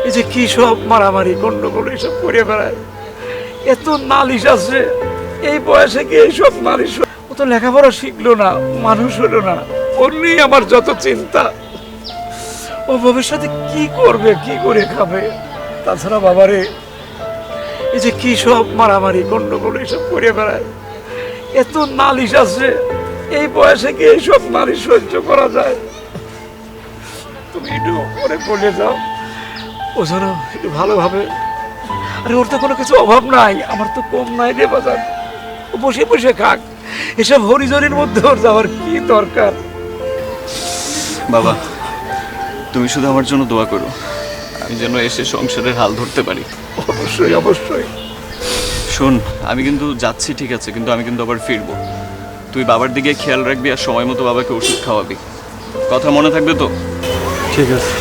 এই যে কি সব মারামারি গন্ডগোল এসব করে বেড়ায়, এত নালিশ আছে, এই বয়সে কি এইসব নালিশ? ও তো লেখাপড়া শিখলো না, মানুষ হলো না, ওর নিয়ে আমার যত চিন্তা। ও ভবিষ্যতে কি করবে, কি করে খাবে? তাছাড়া বাবারে, এই যে কি সব মারামারি গন্ডগোল এসব করে বেড়ায়, এত নালিশ আছে, এই বয়সে কি এইসব নালিশ সহ্য করা যায়? তুমি একটু ওরে বলে যাও, ও যেন একটু ভালোভাবে। আরে ওর তো কোনো কিছু অভাব নাই, আমার তো কম নাই রে বাজার। ও বসে বসে খাক, এসব হরিজনের মধ্যে ওর যাওয়ার কি দরকার? বাবা, তুমি শুধু আমার জন্য দোয়া করো, আমি যেন এসে সংসারের হাল ধরতে পারি। অবশ্যই অবশ্যই। শোন, আমি কিন্তু যাচ্ছি ঠিক আছে, কিন্তু আমি কিন্তু আবার ফিরবো। তুই বাবার দিকে খেয়াল রাখবি আর সময় মতো বাবাকে ওষুধ খাওয়াবি, কথা মনে থাকবে তো? ঠিক আছে।